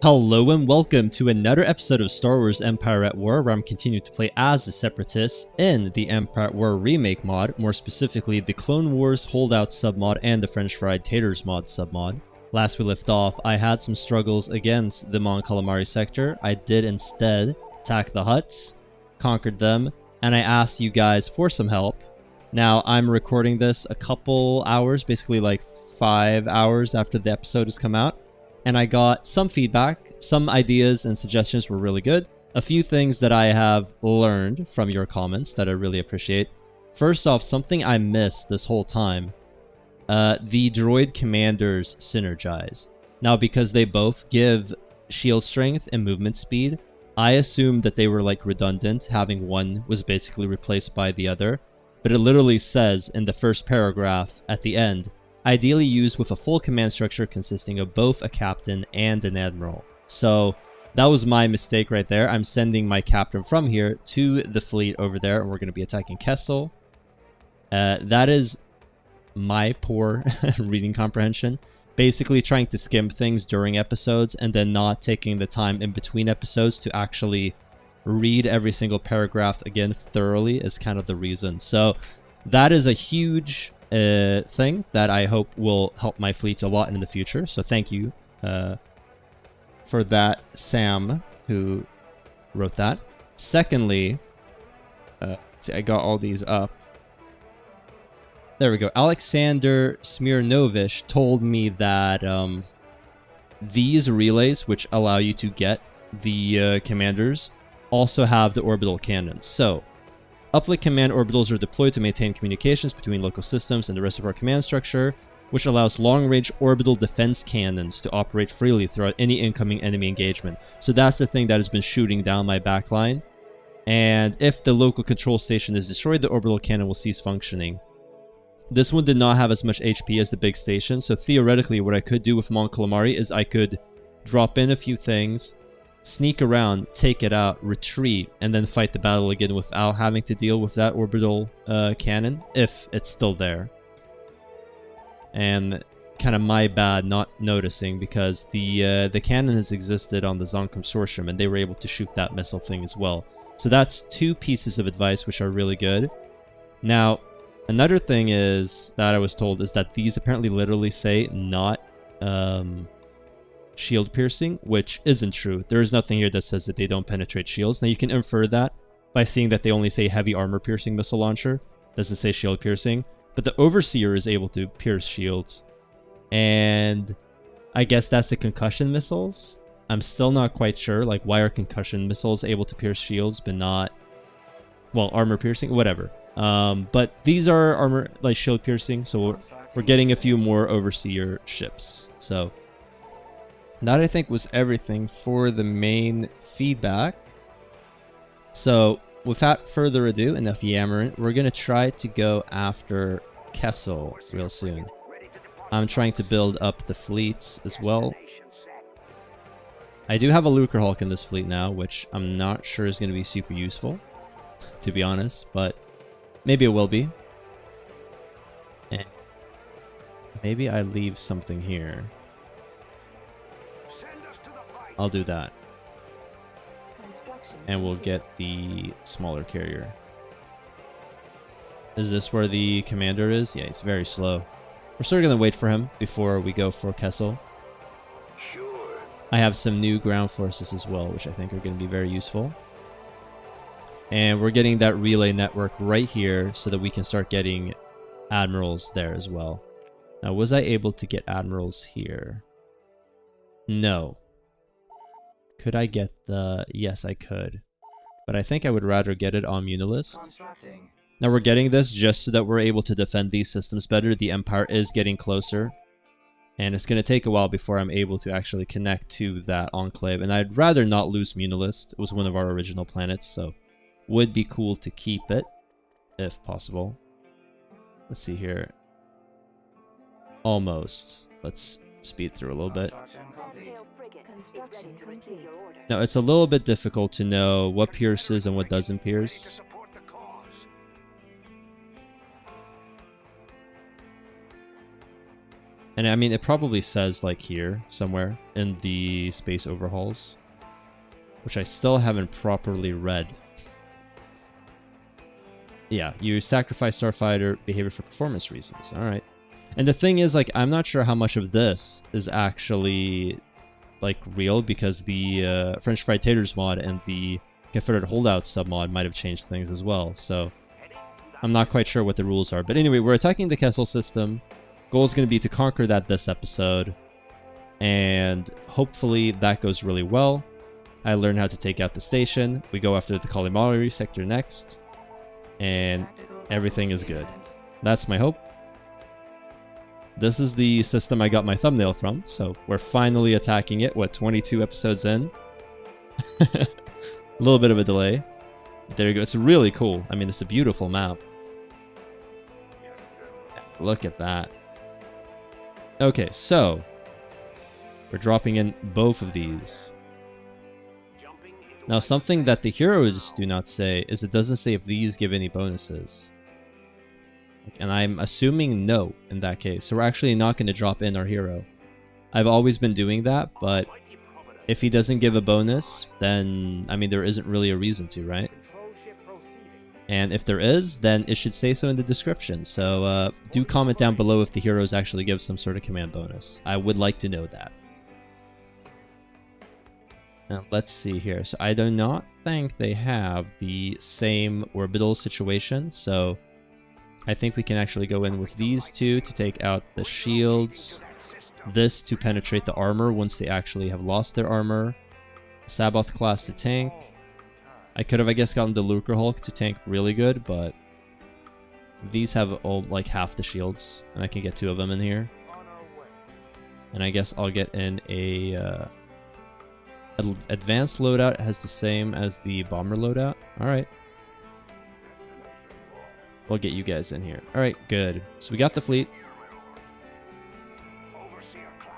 Hello and welcome to another episode of Star Wars Empire at War, where I'm continuing to play as the Separatists in the Empire at War Remake mod, more specifically the Clone Wars Holdouts submod and the French Fried Taters mod submod. Last we left off, I had some struggles against the Mon Calamari sector. I did instead attack the Hutts, conquered them, and I asked you guys for some help. Now, I'm recording this a couple hours, basically like 5 hours after the episode has come out. And I got some feedback, some ideas and suggestions were really good. A few things that I have learned from your comments that I really appreciate. First off, something I missed this whole time. The droid commanders synergize. Now, because they both give shield strength and movement speed, I assumed that they were like redundant, having one was basically replaced by the other. But it literally says in the first paragraph at the end, ideally used with a full command structure consisting of both a captain and an admiral. So that was my mistake right there. I'm sending my captain from here to the fleet over there, and we're going to be attacking Kessel. That is my poor reading comprehension. Basically trying to skim things during episodes and then not taking the time in between episodes to actually read every single paragraph again thoroughly is kind of the reason. So that is a huge thing that I hope will help my fleets a lot in the future. So thank you for that, Sam, who wrote that. Secondly, see, I got all these up. There we go. Alexander Smirnovich told me that these relays, which allow you to get the commanders, also have the orbital cannons. So uplink command orbitals are deployed to maintain communications between local systems and the rest of our command structure, which allows long-range orbital defense cannons to operate freely throughout any incoming enemy engagement. So that's the thing that has been shooting down my backline. And if the local control station is destroyed, the orbital cannon will cease functioning. This one did not have as much HP as the big station, so theoretically what I could do with Mon Calamari is I could drop in a few things, sneak around, take it out, retreat, and then fight the battle again without having to deal with that orbital cannon, if it's still there. And kind of my bad not noticing, because the cannon has existed on the Zon Consortium, and they were able to shoot that missile thing as well. So that's two pieces of advice which are really good. Now, another thing is that I was told is that these apparently literally say not shield piercing, which isn't true. There is nothing here that says that they don't penetrate shields. Now you can infer that by seeing that they only say heavy armor piercing missile launcher. Doesn't say shield piercing, but the Overseer is able to pierce shields, and I guess that's the concussion missiles. I'm still not quite sure, like, why are concussion missiles able to pierce shields but not, well, armor piercing, whatever. But these are armor, like, shield piercing, so we're getting a few more Overseer ships. So that, I think, was everything for the main feedback. So without further ado, enough yammering, we're going to try to go after Kessel real soon. I'm trying to build up the fleets as well. I do have a Lucrehulk in this fleet now, which I'm not sure is going to be super useful, to be honest, but maybe it will be. And maybe I leave something here. I'll do that. And we'll get the smaller carrier. Is this where the commander is? Yeah, it's very slow. We're still going to wait for him before we go for Kessel. Sure. I have some new ground forces as well, which I think are going to be very useful. And we're getting that relay network right here so that we can start getting admirals there as well. Now, was I able to get admirals here? No. Could I get the... Yes, I could. But I think I would rather get it on Munilist. Now we're getting this just so that we're able to defend these systems better. The Empire is getting closer. And it's going to take a while before I'm able to actually connect to that enclave. And I'd rather not lose Munilist. It was one of our original planets, so would be cool to keep it, if possible. Let's see here. Almost. Let's speed through a little bit. Now, it's a little bit difficult to know what pierces and what doesn't pierce. And I mean, it probably says like here somewhere in the space overhauls, which I still haven't properly read. Yeah, you sacrifice starfighter behavior for performance reasons. All right. And the thing is, like, I'm not sure how much of this is actually like real, because the French Fried Taters mod and the Confederate Holdouts submod might have changed things as well. So I'm not quite sure what the rules are. But anyway, we're attacking the Kessel system. Goal is going to be to conquer that this episode, and hopefully that goes really well. I learn how to take out the station. We go after the Calamari sector next, and everything is good. That's my hope. This is the system I got my thumbnail from, so we're finally attacking it. What, 22 episodes in? A little bit of a delay. There you go. It's really cool. I mean, it's a beautiful map. Look at that. Okay, so we're dropping in both of these. Now, something that the heroes do not say is it doesn't say if these give any bonuses. And I'm assuming no in that case. So we're actually not going to drop in our hero. I've always been doing that, but if he doesn't give a bonus, then, I mean, there isn't really a reason to, right? And if there is, then it should say so in the description. So do comment down below if the heroes actually give some sort of command bonus. I would like to know that. Now, let's see here. So I do not think they have the same orbital situation. So I think we can actually go in with these two to take out the shields. This to penetrate the armor once they actually have lost their armor. Saboth class to tank. I could have, I guess, gotten the Lucre Hulk to tank really good, but these have all like half the shields, and I can get two of them in here. And I guess I'll get in a advanced loadout. It has the same as the bomber loadout. All right. We'll get you guys in here. All right, good. So we got the fleet.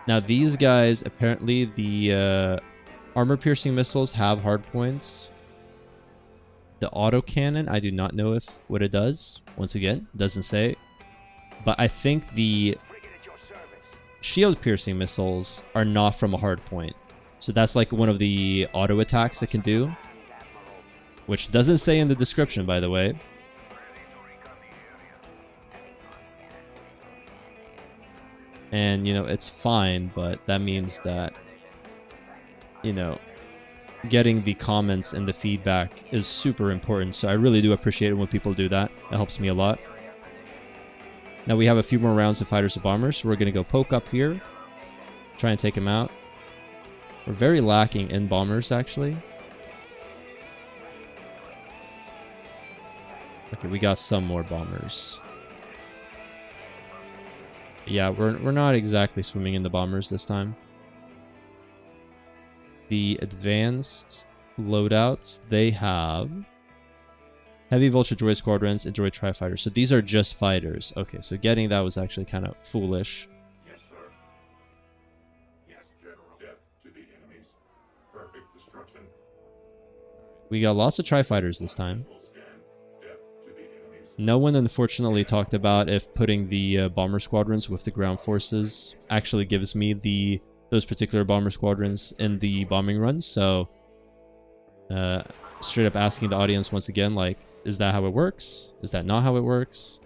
Now these guys, apparently the armor-piercing missiles have hard points. The autocannon, I do not know what it does. Once again, doesn't say. But I think the shield-piercing missiles are not from a hard point. So that's like one of the auto attacks it can do. Which doesn't say in the description, by the way. And, you know, it's fine, but that means that, you know, getting the comments and the feedback is super important. So I really do appreciate it when people do that. It helps me a lot. Now we have a few more rounds of fighters and bombers, so we're going to go poke up here. Try and take them out. We're very lacking in bombers, actually. Okay, we got some more bombers. Yeah, we're not exactly swimming in the bombers this time. The advanced loadouts, they have heavy vulture droid squadrons and droid tri-fighters. So these are just fighters. Okay, so getting that was actually kind of foolish. Yes, sir. Yes, General. Death to the enemies. Perfect destruction. We got lots of tri-fighters this time. No one unfortunately talked about if putting the bomber squadrons with the ground forces actually gives me those particular bomber squadrons in the bombing run. So straight up asking the audience once again, like, is that how it works? Is that not how it works?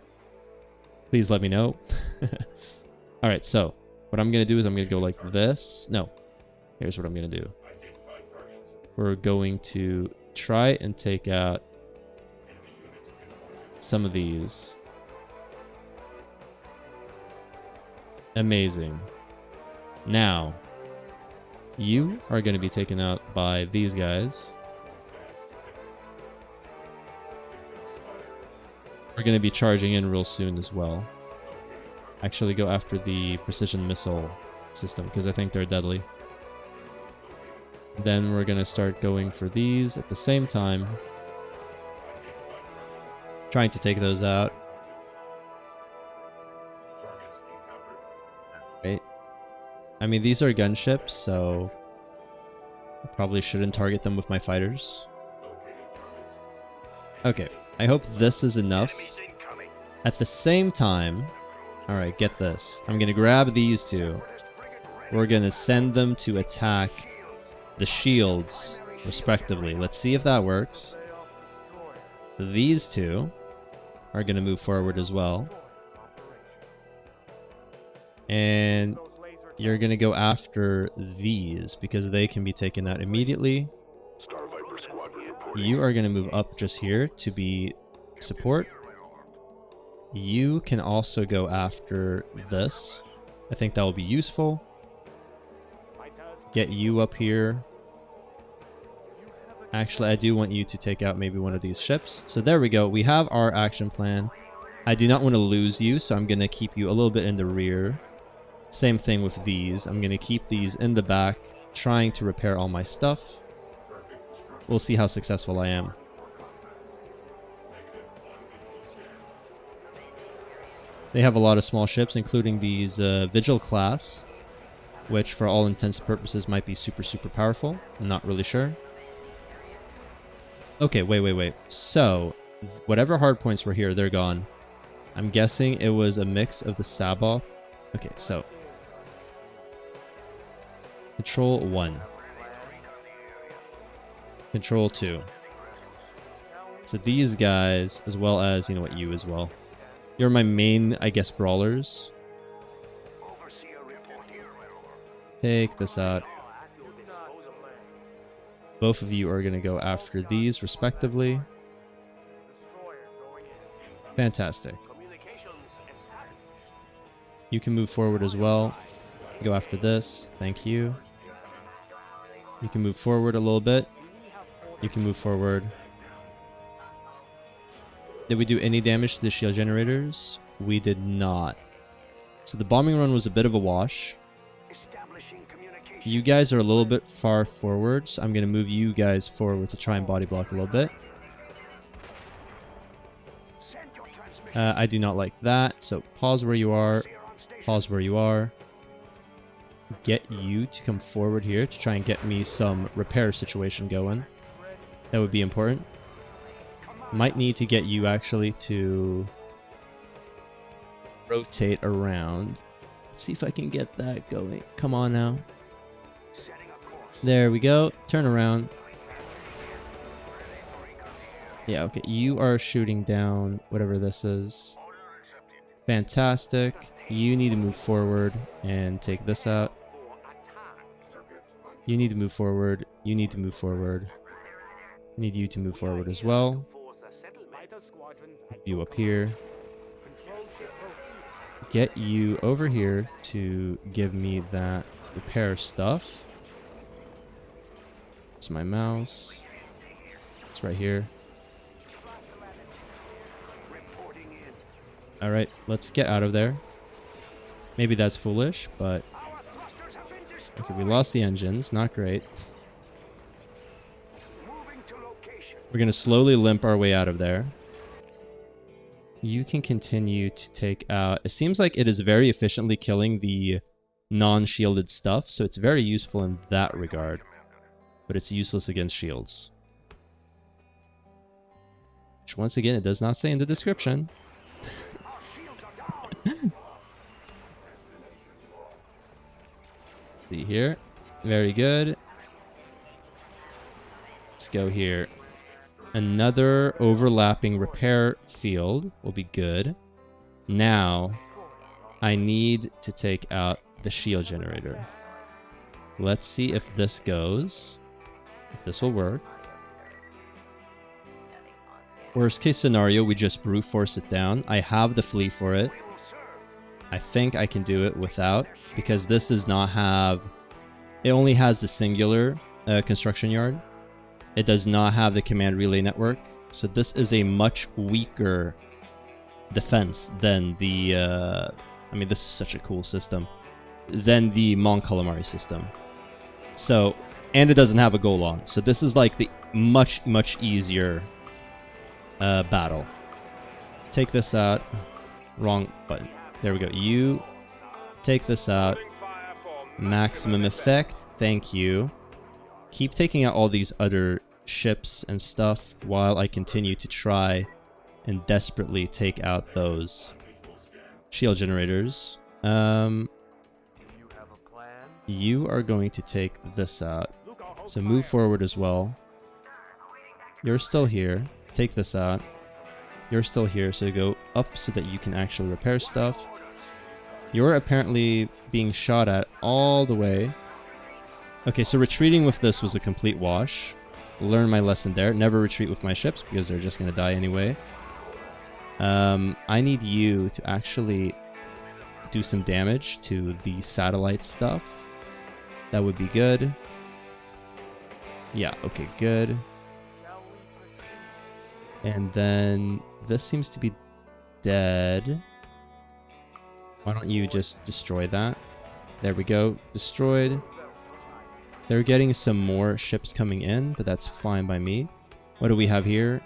Please let me know. All right, so what I'm going to do is I'm going to go like this. No, here's what I'm going to do. We're going to try and take out some of these. Amazing. Now, you are going to be taken out by these guys. We're going to be charging in real soon as well. Actually, go after the precision missile system because I think they're deadly. Then we're going to start going for these at the same time. Trying to take those out. Right. I mean, these are gunships, so I probably shouldn't target them with my fighters. Okay, I hope this is enough. At the same time, Alright, get this. I'm gonna grab these two. We're gonna send them to attack the shields, respectively. Let's see if that works. These two are gonna move forward as well. And you're gonna go after these, because they can be taken out immediately. You are gonna move up just here to be support. You can also go after this. I think that will be useful. Get you up here. Actually, I do want you to take out maybe one of these ships. So there we go. We have our action plan. I do not want to lose you, so I'm going to keep you a little bit in the rear. Same thing with these. I'm going to keep these in the back, trying to repair all my stuff. We'll see how successful I am. They have a lot of small ships, including these Vigil class, which for all intents and purposes might be super, super powerful. I'm not really sure. Okay, wait. So, whatever hardpoints were here, they're gone. I'm guessing it was a mix of the Sabbath. Okay, so. Control 1. Control 2. So these guys, as well as, you know what, you as well. You're my main, I guess, brawlers. Take this out. Both of you are going to go after these, respectively. Fantastic. You can move forward as well. Go after this. Thank you. You can move forward a little bit. You can move forward. Did we do any damage to the shield generators? We did not. So the bombing run was a bit of a wash. You guys are a little bit far forward, so I'm going to move you guys forward to try and body block a little bit. I do not like that, so pause where you are. Pause where you are. Get you to come forward here to try and get me some repair situation going. That would be important. Might need to get you actually to rotate around. Let's see if I can get that going. Come on now. There we go. Turn around. Yeah, okay. You are shooting down whatever this is. Fantastic. You need to move forward and take this out. You need to move forward. You need to move forward. I need you to move forward as well. You up here. Get you over here to give me that repair stuff. It's my mouse. It's right here. Alright, let's get out of there. Maybe that's foolish, but... Okay, we lost the engines. Not great. We're going to slowly limp our way out of there. You can continue to take out... It seems like it is very efficiently killing the non-shielded stuff, so it's very useful in that regard. But it's useless against shields. Which, once again, it does not say in the description. See here. Very good. Let's go here. Another overlapping repair field will be good. Now, I need to take out the shield generator. Let's see if this goes. If this will work. Worst case scenario, we just brute force it down. I have the flea for it. I think I can do it without, because this does not have... It only has the singular construction yard. It does not have the command relay network. So this is a much weaker defense than the... I mean, this is such a cool system. Than the Mon Calamari system. So, and it doesn't have a goal on. So this is like the much, much easier battle. Take this out. Wrong button. There we go. You take this out. Maximum effect. Thank you. Keep taking out all these other ships and stuff while I continue to try and desperately take out those shield generators. You are going to take this out. So move forward as well. You're still here. Take this out. You're still here, so go up so that you can actually repair stuff. You're apparently being shot at all the way. Okay, so retreating with this was a complete wash. Learn my lesson there. Never retreat with my ships because they're just going to die anyway. I need you to actually do some damage to the satellite stuff. That would be good. Yeah, okay, good. And then this seems to be dead. Why don't you just destroy that? There we go. Destroyed. They're getting some more ships coming in, but that's fine by me. What do we have here?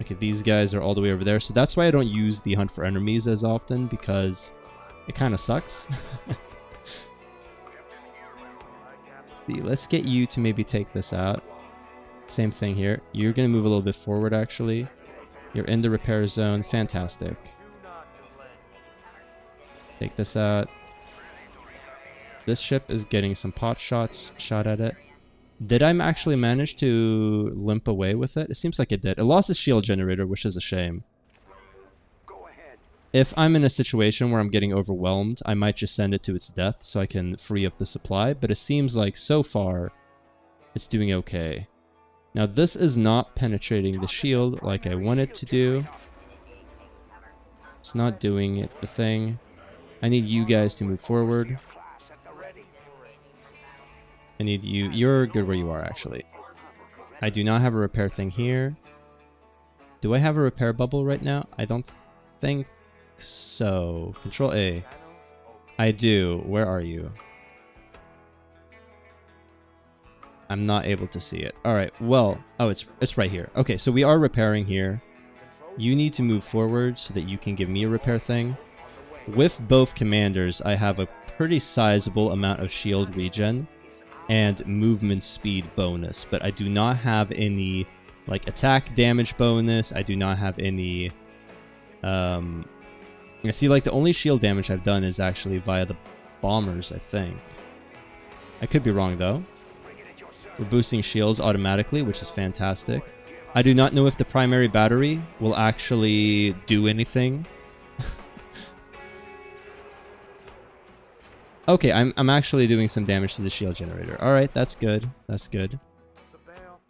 Okay, these guys are all the way over there. So that's why I don't use the hunt for enemies as often, because it kind of sucks. See, let's get you to maybe take this out. Same thing here. You're going to move a little bit forward, actually. You're in the repair zone. Fantastic. Take this out. This ship is getting some pot shots shot at it. Did I actually manage to limp away with it? It seems like it did. It lost its shield generator, which is a shame. If I'm in a situation where I'm getting overwhelmed, I might just send it to its death so I can free up the supply. But it seems like so far, it's doing okay. Now this is not penetrating the shield like I want it to do. It's not doing it the thing. I need you guys to move forward. I need you. You're good where you are, actually. I do not have a repair thing here. Do I have a repair bubble right now? I don't think so. Control A. I do. Where are you? I'm not able to see it. All right. Well, oh, it's right here. Okay, so we are repairing here. You need to move forward so that you can give me a repair thing. With both commanders, I have a pretty sizable amount of shield regen and movement speed bonus, but I do not have any like attack damage bonus. I do not have any you see, like the only shield damage I've done is actually via the bombers, I think. I could be wrong though. We're boosting shields automatically, which is fantastic. I do not know if the primary battery will actually do anything. Okay, I'm actually doing some damage to the shield generator. All right, that's good. That's good.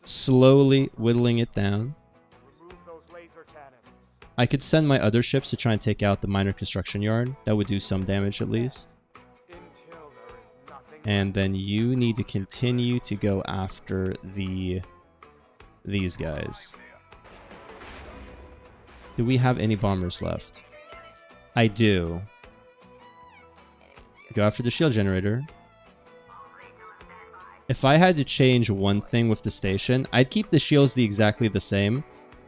Slowly whittling it down. I could send my other ships to try and take out the minor construction yard. That would do some damage at least. And then you need to continue to go after these guys. Do we have any bombers left? I do. Go after the shield generator. If I had to change one thing with the station, I'd keep the shields exactly the same.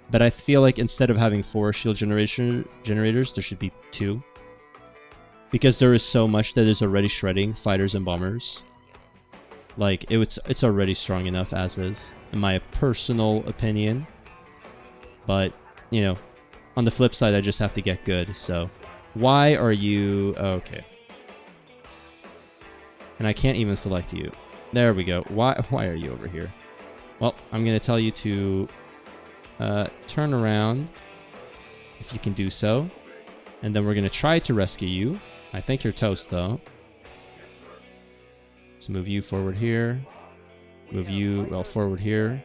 But I feel like instead of having 4 shield generators, there should be 2. Because there is so much that is already shredding fighters and bombers. Like, it's already strong enough as is, in my personal opinion. But, you know, on the flip side, I just have to get good, so. Why are you... Okay. And I can't even select you. There we go. Why are you over here? Well, I'm going to tell you to turn around, if you can do so. And then we're going to try to rescue you. I think you're toast, though. Let's move you forward here. Move you, well, forward here.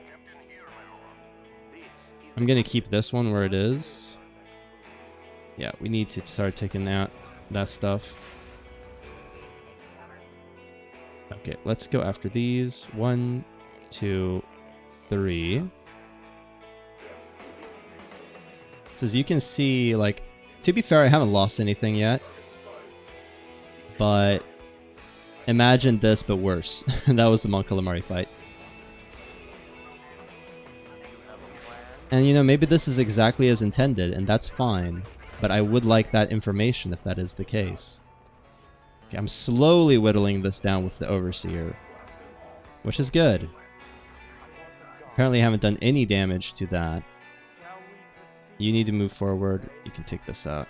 I'm going to keep this one where it is. Yeah, we need to start taking out that stuff. Okay, let's go after these. 1, 2, 3. So as you can see, like, to be fair, I haven't lost anything yet. But imagine this, but worse. That was the Mon Calamari fight. And, you know, maybe this is exactly as intended, and that's fine. But I would like that information if that is the case. Okay, I'm slowly whittling this down with the Overseer, which is good. Apparently I haven't done any damage to that. You need to move forward. You can take this out.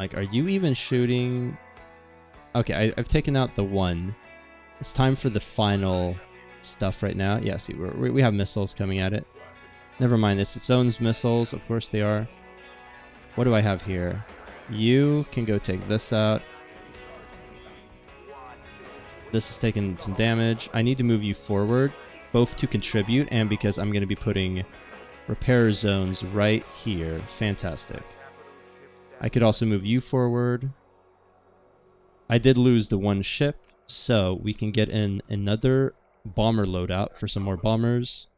Like, are you even shooting? Okay, I've taken out the one. It's time for the final stuff right now. Yeah, see, we have missiles coming at it. Never mind, it's its own missiles. Of course they are. What do I have here? You can go take this out. This is taking some damage. I need to move you forward, both to contribute and because I'm going to be putting repair zones right here. Fantastic. I could also move you forward. I did lose the one ship, so we can get in another bomber loadout for some more bombers.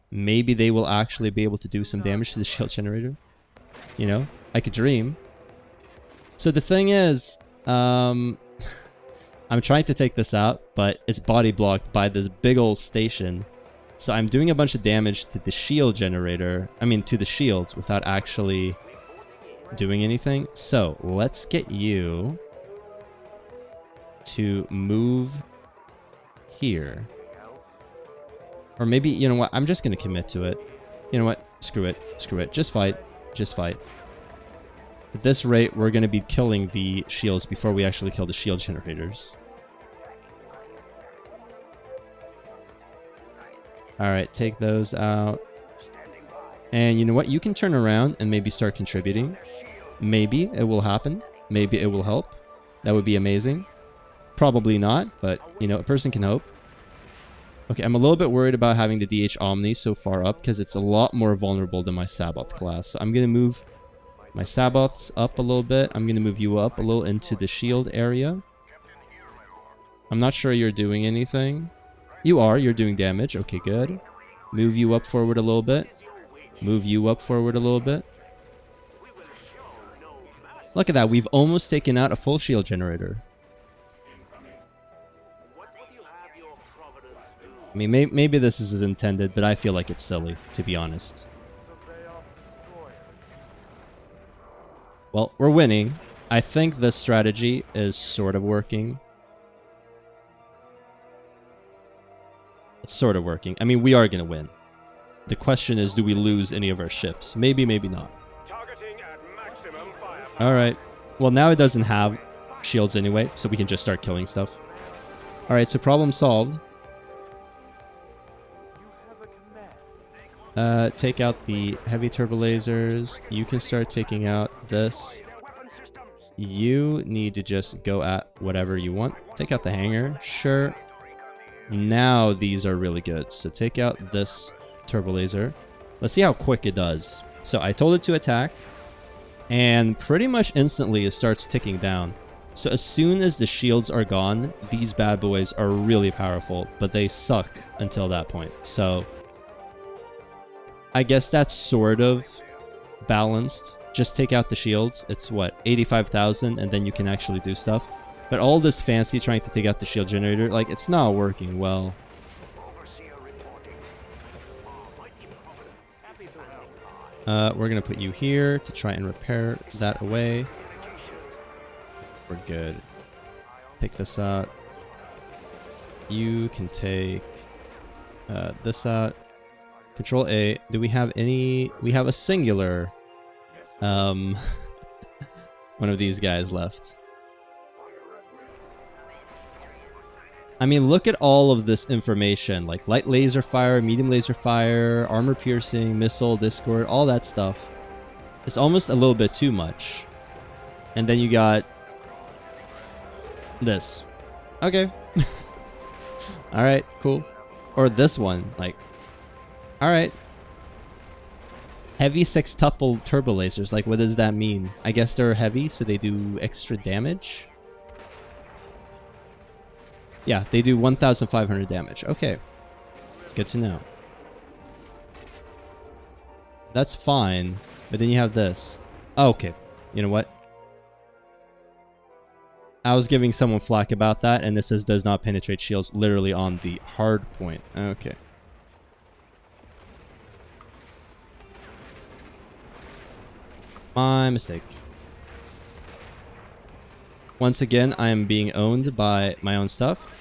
Maybe they will actually be able to do some damage to the shield generator. You know, I could dream. So the thing is, I'm trying to take this out, but it's body blocked by this big old station. So I'm doing a bunch of damage to the shield generator. I mean, to the shields without actually doing anything. So let's get you to move here. Or maybe, you know what? I'm just going to commit to it. You know what? Screw it. Screw it. Just fight. Just fight. At this rate, we're going to be killing the shields before we actually kill the shield generators. Alright, take those out. And you know what? You can turn around and maybe start contributing. Maybe it will happen. Maybe it will help. That would be amazing. Probably not, but, you know, a person can hope. Okay, I'm a little bit worried about having the DH Omni so far up because it's a lot more vulnerable than my Saboth class. So I'm going to move my Saboths up a little bit. I'm going to move you up a little into the shield area. I'm not sure you're doing anything. You are. You're doing damage. Okay, good. Move you up forward a little bit. Move you up forward a little bit. Look at that. We've almost taken out a full shield generator. I mean, maybe this is as intended, but I feel like it's silly, to be honest. Well, we're winning. I think this strategy is sort of working. It's sort of working. I mean, we are going to win. The question is, do we lose any of our ships? Maybe, maybe not. Alright. Well, now it doesn't have shields anyway, so we can just start killing stuff. Alright, so problem solved. Take out the heavy turbo lasers. You can start taking out this. You need to just go at whatever you want. Take out the hangar. Sure. Now these are really good. So take out this turbo laser. Let's see how quick it does. So I told it to attack. And pretty much instantly it starts ticking down. So as soon as the shields are gone, these bad boys are really powerful. But they suck until that point. So I guess that's sort of balanced. Just take out the shields. It's what, 85,000, and then you can actually do stuff. But all this fancy trying to take out the shield generator, like, it's not working well. We're gonna put you here to try and repair that away. We're good. Take this out. You can take this out. Control A. Do we have any? We have a singular one of these guys left. I mean, look at all of this information, like light laser fire, medium laser fire, armor piercing, missile, discord, all that stuff. It's almost a little bit too much. And then you got this. Okay. Alright, cool. Or this one, like, alright. Heavy sextuple turbo lasers, like, what does that mean? I guess they're heavy, so they do extra damage? Yeah, they do 1,500 damage. Okay. Good to know. That's fine. But then you have this. Oh, okay. You know what? I was giving someone flack about that, and this says does not penetrate shields literally on the hard point. Okay. My mistake. Once again, I am being owned by my own stuff.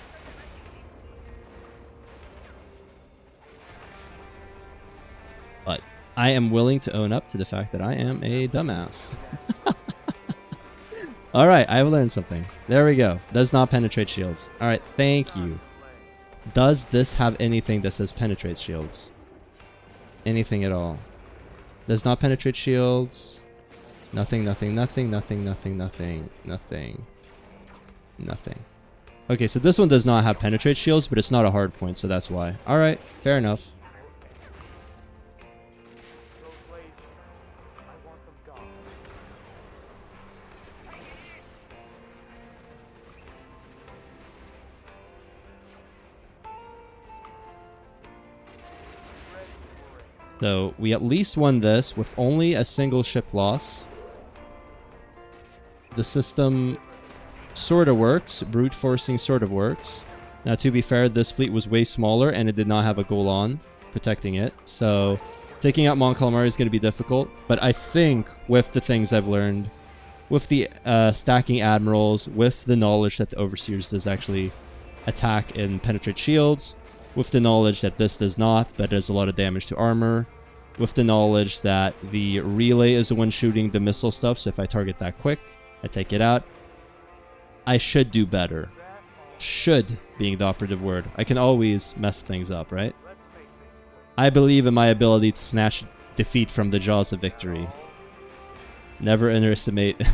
But I am willing to own up to the fact that I am a dumbass. Alright, I've learned something. There we go. Does not penetrate shields. Alright, thank you. Does this have anything that says penetrate shields? Anything at all? Does not penetrate shields. Nothing, nothing, nothing, nothing, nothing, nothing, nothing, nothing. Okay, so this one does not have penetrate shields, but it's not a hard point, so that's why. Alright, fair enough. So we at least won this with only a single ship loss. The system sort of works. Brute forcing sort of works. Now, to be fair, this fleet was way smaller and it did not have a Golan protecting it. So taking out Mon Calamari is going to be difficult. But I think with the things I've learned, with the stacking admirals, with the knowledge that the Overseers does actually attack and penetrate shields, with the knowledge that this does not, but does a lot of damage to armor, with the knowledge that the relay is the one shooting the missile stuff, so if I target that quick, I take it out, I should do better. Should being the operative word. I can always mess things up, right? I believe in my ability to snatch defeat from the jaws of victory. Never underestimate a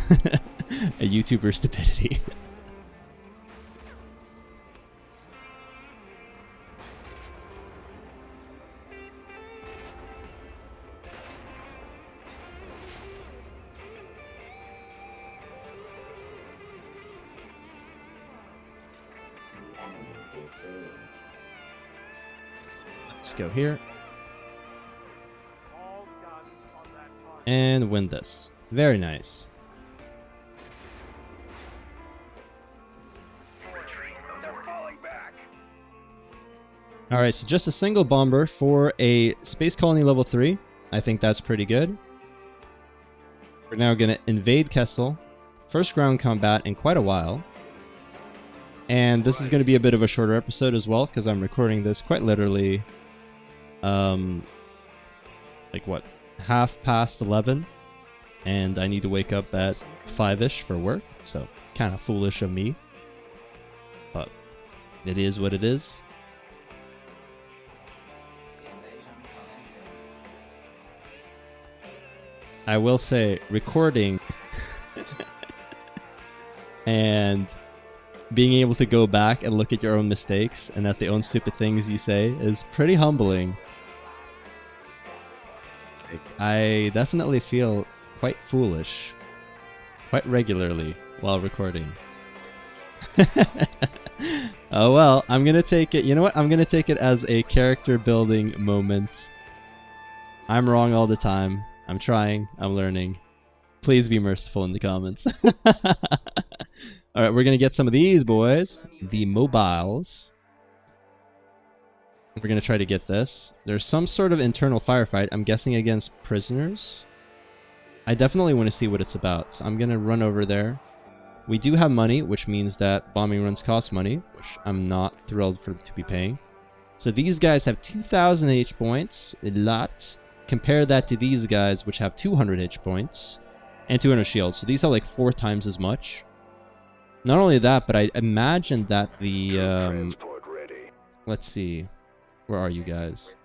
YouTuber's stupidity. Let's go here. And win this. Very nice. Alright, so just a single bomber for a Space Colony level 3. I think that's pretty good. We're now going to invade Kessel. First ground combat in quite a while. And this is going to be a bit of a shorter episode as well, because I'm recording this quite literally, like what, 11:30, and I need to wake up at 5-ish for work, so kind of foolish of me, but it is what it is. I will say, recording and being able to go back and look at your own mistakes and at the own stupid things you say is pretty humbling. Like, I definitely feel quite foolish quite regularly while recording. Oh well, I'm gonna take it, you know what, I'm gonna take it as a character building moment. I'm wrong all the time. I'm trying, I'm learning. Please be merciful in the comments. Alright, we're gonna get some of these boys. The mobiles. We're gonna try to get this. There's some sort of internal firefight, I'm guessing against prisoners. I definitely want to see what it's about, so I'm gonna run over there. We do have money, which means that bombing runs cost money, which I'm not thrilled to be paying. So these guys have 2,000 H points, a lot. Compare that to these guys, which have 200 H points and 200 shields. So these have like 4 times as much. Not only that, but I imagine that the, let's see, where are you guys?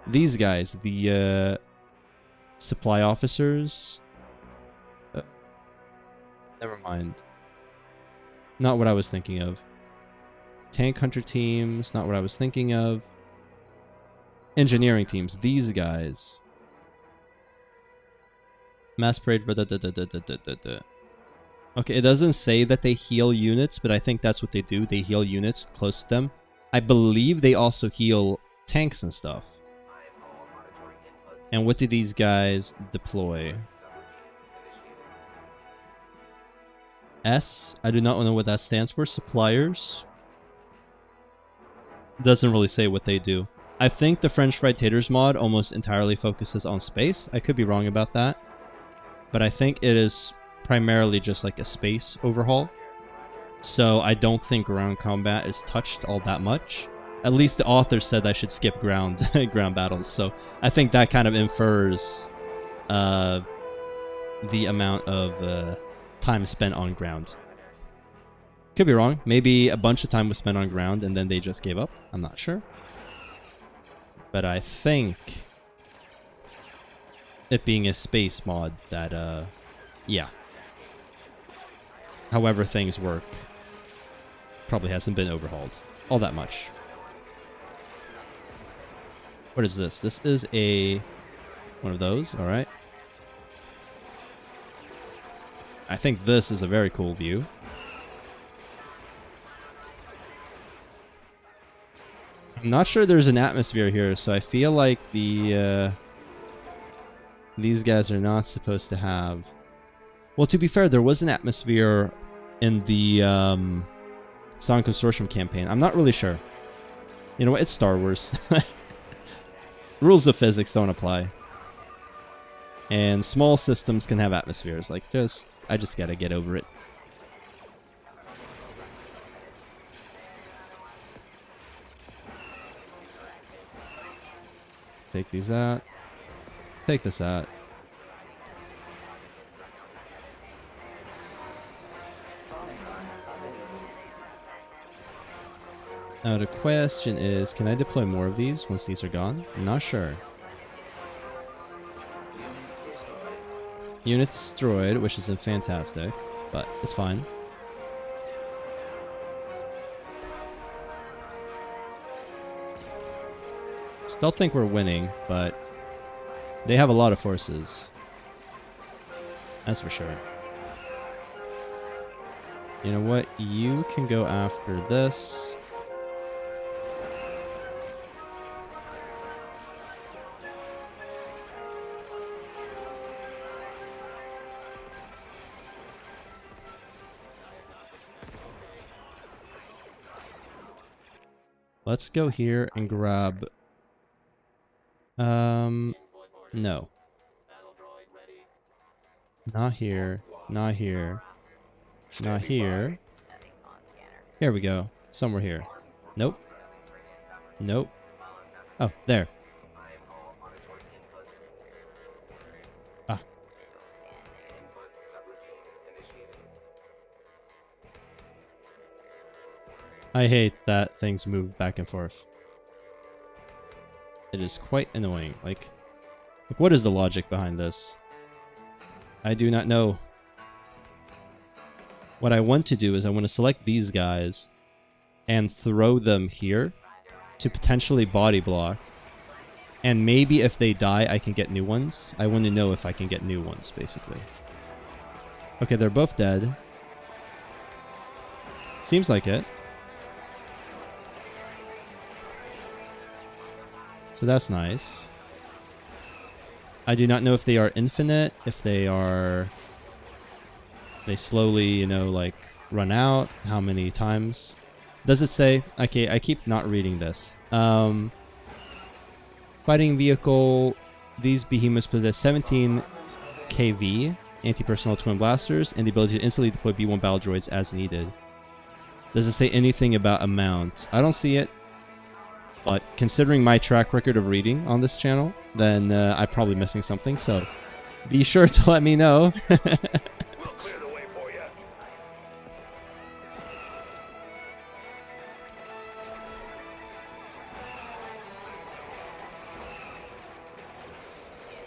These guys, the supply officers. Never mind. Not what I was thinking of. Tank hunter teams, not what I was thinking of. Engineering teams, these guys. Mass parade. Okay, it doesn't say that they heal units, but I think that's what they do. They heal units close to them. I believe they also heal tanks and stuff. And what do these guys deploy? S? I do not know what that stands for. Suppliers? Doesn't really say what they do. I think the French Fried Taters mod almost entirely focuses on space. I could be wrong about that. But I think it is primarily just like a space overhaul. So I don't think ground combat is touched all that much. At least the author said I should skip ground battles. So I think that kind of infers the amount of time spent on ground. Could be wrong. Maybe a bunch of time was spent on ground and then they just gave up. I'm not sure. But I think it being a space mod that, yeah. However things work, probably hasn't been overhauled all that much. What is this? This is one of those, all right. I think this is a very cool view. I'm not sure there's an atmosphere here, so I feel like these guys are not supposed to have... Well, to be fair, there was an atmosphere in the Song Consortium campaign. I'm not really sure. You know what? It's Star Wars. Rules of physics don't apply. And small systems can have atmospheres. Like, I just gotta get over it. Take these out. Take this out. Now the question is, can I deploy more of these once these are gone? I'm not sure. Unit destroyed, which isn't fantastic, but it's fine. Still think we're winning, but they have a lot of forces. That's for sure. You know what? You can go after this. Let's go here and grab... no. Not here. Not here. Not here. Here we go. Somewhere here. Nope. Nope. Oh, there. Ah. I hate that things move back and forth. It is quite annoying. Like, what is the logic behind this? I do not know. What I want to do is I want to select these guys and throw them here to potentially body block. And maybe if they die, I can get new ones. I want to know if I can get new ones, basically. Okay, they're both dead. Seems like it. So that's nice. I do not know if they are infinite, if they are... They slowly, you know, like, run out. How many times? Does it say? Okay, I keep not reading this. Fighting vehicle. These behemoths possess 17 kV anti-personnel twin blasters and the ability to instantly deploy B1 battle droids as needed. Does it say anything about amount? I don't see it. But considering my track record of reading on this channel, then I'm probably missing something. So be sure to let me know.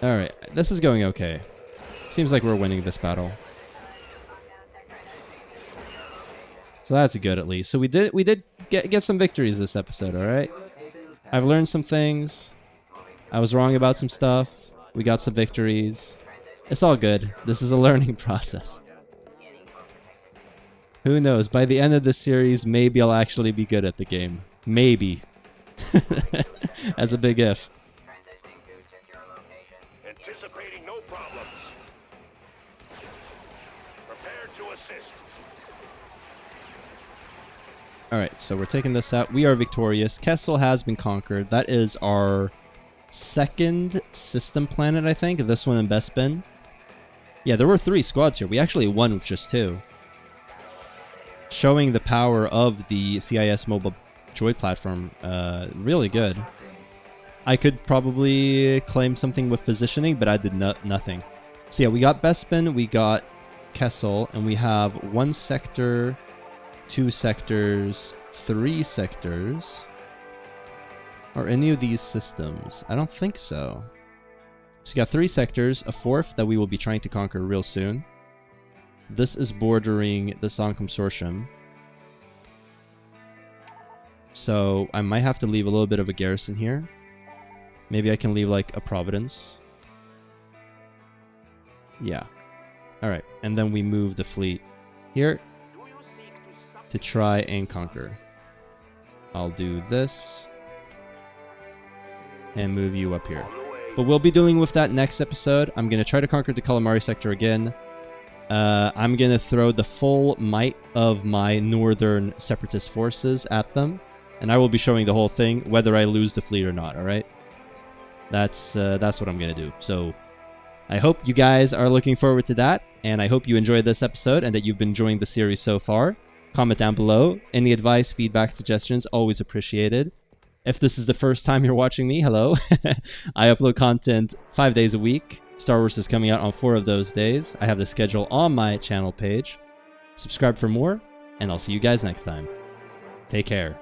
Alright, this is going okay. Seems like we're winning this battle. So that's good at least. So we did get some victories this episode, alright? I've learned some things. I was wrong about some stuff. We got some victories. It's all good. This is a learning process. Who knows? By the end of this series, maybe I'll actually be good at the game. Maybe. As a big if. Anticipating no problems. Prepared to assist. Alright, so we're taking this out. We are victorious. Kessel has been conquered. That is our second system planet, I think. This one in Bespin. Yeah, there were 3 squads here. We actually won with just 2. Showing the power of the CIS mobile droid platform. Really good. I could probably claim something with positioning, but I did nothing. So yeah, we got Bespin. We got Kessel, and we have 1 sector, 2 sectors, 3 sectors. Are any of these systems? I don't think so. So you got 3 sectors, a 4th that we will be trying to conquer real soon. This is bordering the Song Consortium. So I might have to leave a little bit of a garrison here. Maybe I can leave like a Providence. Yeah. Alright, and then we move the fleet here to try and conquer. I'll do this and move you up here. But we'll be dealing with that next episode. I'm going to try to conquer the Calamari sector again. I'm going to throw the full might of my northern separatist forces at them. And I will be showing the whole thing, whether I lose the fleet or not, alright? That's what I'm going to do. So I hope you guys are looking forward to that. And I hope you enjoyed this episode and that you've been enjoying the series so far. Comment down below. Any advice, feedback, suggestions, always appreciated. If this is the first time you're watching me, hello. I upload content 5 days a week. Star Wars is coming out on 4 of those days. I have the schedule on my channel page. Subscribe for more, and I'll see you guys next time. Take care.